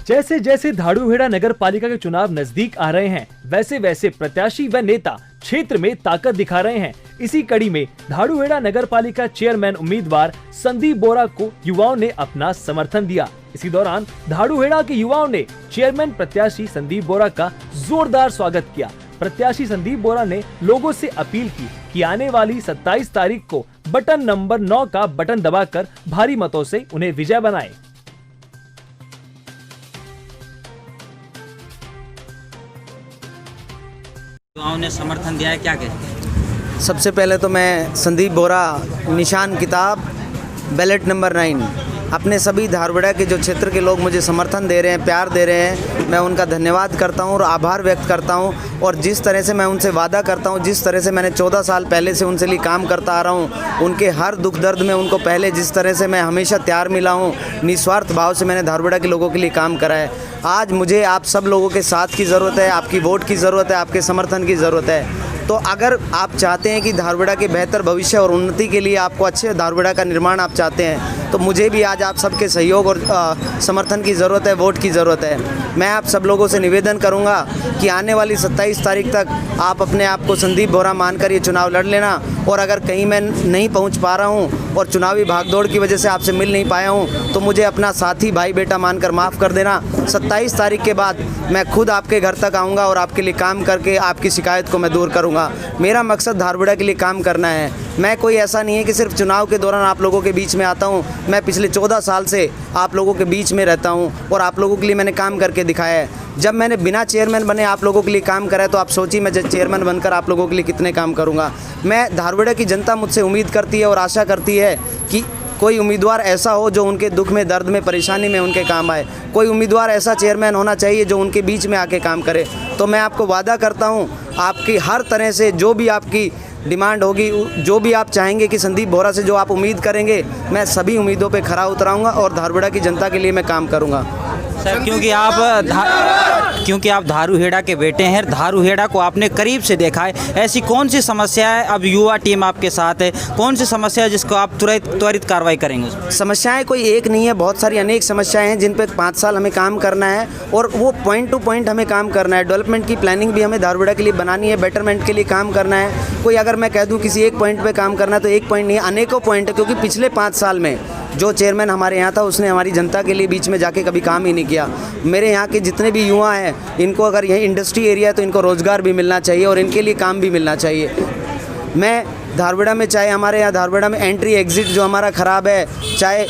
जैसे जैसे धारूहेड़ा नगर पालिका के चुनाव नजदीक आ रहे हैं, वैसे वैसे प्रत्याशी व नेता क्षेत्र में ताकत दिखा रहे हैं। इसी कड़ी में धारूहेड़ा नगर पालिका चेयरमैन उम्मीदवार संदीप बोरा को युवाओं ने अपना समर्थन दिया। इसी दौरान धारूहेड़ा के युवाओं ने चेयरमैन प्रत्याशी संदीप बोरा का जोरदार स्वागत किया। प्रत्याशी संदीप बोरा ने लोगों से अपील की कि आने वाली 27 तारीख को बटन नंबर 9 का बटन दबाकर भारी मतों से उन्हें विजय बनाए। युवाओं ने समर्थन दिया है, क्या कहते? सबसे पहले तो मैं संदीप बोरा, निशान किताब, बैलेट नंबर 9, अपने सभी धारूहेड़ा के जो क्षेत्र के लोग मुझे समर्थन दे रहे हैं, प्यार दे रहे हैं, मैं उनका धन्यवाद करता हूं और आभार व्यक्त करता हूं। और जिस तरह से मैं उनसे वादा करता हूं, जिस तरह से मैंने 14 साल पहले से उनसे लिए काम करता आ रहा हूं, उनके हर दुख दर्द में उनको पहले जिस तरह से मैं हमेशा तैयार मिला हूं, निस्वार्थ भाव से मैंने धारूहेड़ा के लोगों के लिए काम करा है। आज मुझे आप सब लोगों के साथ की ज़रूरत है, आपकी वोट की ज़रूरत है, आपके समर्थन की ज़रूरत है। तो अगर आप चाहते हैं कि धारूहेड़ा के बेहतर भविष्य और उन्नति के लिए आपको अच्छे धारूहेड़ा का निर्माण आप चाहते हैं, तो मुझे भी आज आप सबके सहयोग और समर्थन की ज़रूरत है, वोट की ज़रूरत है। मैं आप सब लोगों से निवेदन करूंगा कि आने वाली 27 तारीख तक आप अपने आप को संदीप बोरा मानकर ये चुनाव लड़ लेना। और अगर कहीं मैं नहीं पहुंच पा रहा हूं और चुनावी भागदौड़ की वजह से आपसे मिल नहीं पाया हूं, तो मुझे अपना साथी भाई बेटा मानकर माफ़ कर देना। 27 तारीख के बाद मैं खुद आपके घर तक आऊँगा और आपके लिए काम करके आपकी शिकायत को मैं दूर करूँगा। मेरा मकसद धारूहेड़ा के लिए काम करना है। मैं कोई ऐसा नहीं है कि सिर्फ चुनाव के दौरान आप लोगों के बीच में आता हूं। मैं पिछले 14 साल से आप लोगों के बीच में रहता हूं और आप लोगों के लिए मैंने काम करके दिखाया है। जब मैंने बिना चेयरमैन बने आप लोगों के लिए काम करा है, तो आप सोचिए मैं जब चेयरमैन बनकर आप लोगों के लिए कितने काम करूंगा। मैं धारूहेड़ा की जनता मुझसे उम्मीद करती है और आशा करती है कि कोई उम्मीदवार ऐसा हो जो उनके दुख में, दर्द में, परेशानी में उनके काम आए। कोई उम्मीदवार ऐसा चेयरमैन होना चाहिए जो उनके बीच में आके काम करे। तो मैं आपको वादा करता हूं, आपकी हर तरह से जो भी आपकी डिमांड होगी, जो भी आप चाहेंगे कि संदीप बोरा से जो आप उम्मीद करेंगे, मैं सभी उम्मीदों पे खरा उतराऊंगा और धारूहेड़ा की जनता के लिए मैं काम करूंगा। सर, क्योंकि आप धारूहेड़ा के बेटे हैं, धारूहेड़ा को आपने करीब से देखा है, ऐसी कौन सी समस्या है, अब युवा टीम आपके साथ है, कौन सी समस्या है जिसको आप त्वरित कार्रवाई करेंगे? समस्याएं कोई एक नहीं है, बहुत सारी अनेक समस्याएं हैं जिन पे 5 साल हमें काम करना है और वो पॉइंट टू पॉइंट हमें काम करना है। डेवलपमेंट की प्लानिंग भी हमें धारूहेड़ा के लिए बनानी है, बेटरमेंट के लिए काम करना है। कोई अगर मैं कह दूँ किसी एक पॉइंट पर काम करना है तो एक पॉइंट नहीं है, अनेकों पॉइंट है। क्योंकि पिछले 5 साल में जो चेयरमैन हमारे यहाँ था, उसने हमारी जनता के लिए बीच में जाके कभी काम ही नहीं किया। मेरे यहाँ के जितने भी युवा हैं, इनको अगर यही इंडस्ट्री एरिया है तो इनको रोज़गार भी मिलना चाहिए और इनके लिए काम भी मिलना चाहिए। मैं धारूहेड़ा में, चाहे हमारे यहाँ धारूहेड़ा में एंट्री एग्ज़िट जो हमारा ख़राब है, चाहे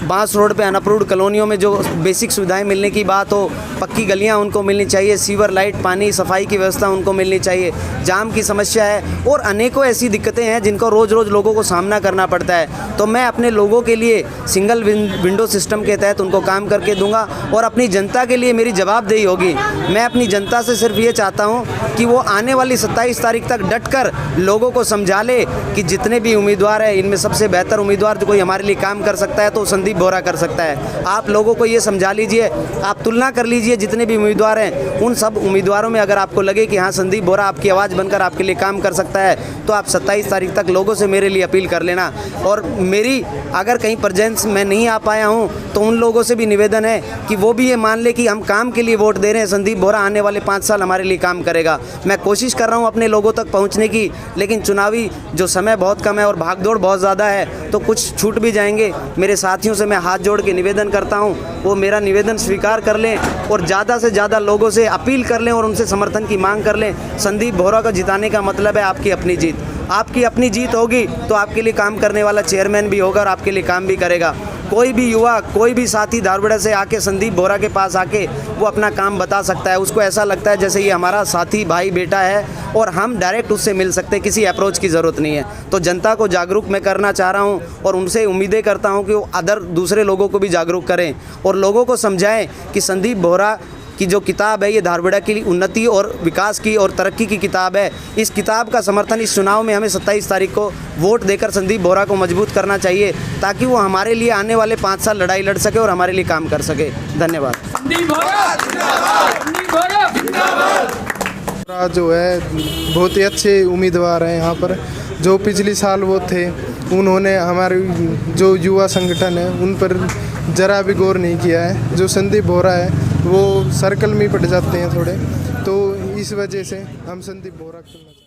बांस रोड पे अनअप्रूव्ड कॉलोनियों में जो बेसिक सुविधाएं मिलने की बात हो, पक्की गलियां उनको मिलनी चाहिए, सीवर, लाइट, पानी, सफाई की व्यवस्था उनको मिलनी चाहिए, जाम की समस्या है और अनेकों ऐसी दिक्कतें हैं जिनको रोज़ रोज़ लोगों को सामना करना पड़ता है। तो मैं अपने लोगों के लिए सिंगल विंडो सिस्टम के तहत उनको काम करके दूंगा और अपनी जनता के लिए मेरी जवाबदेही होगी। मैं अपनी जनता से सिर्फ ये चाहता हूँ कि वो आने वाली 27 तारीख तक डटकर लोगों को समझा ले कि जितने भी उम्मीदवार हैं, इनमें सबसे बेहतर उम्मीदवार जो कोई हमारे लिए काम कर सकता है तो संदीप बोरा कर सकता है। आप लोगों को ये समझा लीजिए, आप तुलना कर लीजिए जितने भी उम्मीदवार हैं, उन सब उम्मीदवारों में अगर आपको लगे कि हाँ संदीप बोरा आपकी आवाज़ बनकर आपके लिए काम कर सकता है, तो आप 27 तारीख तक लोगों से मेरे लिए अपील कर लेना। और मेरी अगर कहीं प्रेजेंस में नहीं आ पाया हूँ तो उन लोगों से भी निवेदन है कि वो भी ये मान ले कि हम काम के लिए वोट दे रहे हैं, संदीप बोरा आने वाले 5 साल हमारे लिए काम करेगा। मैं कोशिश कर रहा हूँ अपने लोगों तक पहुँचने की, लेकिन चुनावी जो समय बहुत कम है और भागदौड़ बहुत ज़्यादा है, तो कुछ छूट भी जाएंगे। मेरे साथियों से मैं हाथ जोड़ के निवेदन करता हूं, वो मेरा निवेदन स्वीकार कर लें और ज़्यादा से ज़्यादा लोगों से अपील कर लें और उनसे समर्थन की मांग कर लें। संदीप बोरा को जिताने का मतलब है आपकी अपनी जीत। आपकी अपनी जीत होगी तो आपके लिए काम करने वाला चेयरमैन भी होगा और आपके लिए काम भी करेगा। कोई भी युवा, कोई भी साथी धारूहेड़ा से आके संदीप बोरा के पास आके वो अपना काम बता सकता है। उसको ऐसा लगता है जैसे ये हमारा साथी भाई बेटा है और हम डायरेक्ट उससे मिल सकते हैं, किसी अप्रोच की ज़रूरत नहीं है। तो जनता को जागरूक मैं करना चाह रहा हूँ और उनसे उम्मीदें करता हूँ कि वो दूसरे लोगों को भी जागरूक करें और लोगों को समझाएं कि संदीप बोरा की जो किताब है ये धारूहेड़ा की उन्नति और विकास की और तरक्की की किताब है। इस किताब का समर्थन इस चुनाव में हमें 27 तारीख को वोट देकर संदीप बोरा को मजबूत करना चाहिए, ताकि वो हमारे लिए आने वाले 5 साल लड़ाई लड़ सके और हमारे लिए काम कर सके। धन्यवाद। जो है बहुत ही अच्छे उम्मीदवार हैं यहाँ पर। जो पिछली साल वो थे उन्होंने हमारे जो युवा संगठन है उन पर ज़रा भी गौर नहीं किया है। जो संदीप बोहरा है वो सर्कल में ही पड़ जाते हैं थोड़े, तो इस वजह से हम संदीप बोहरा को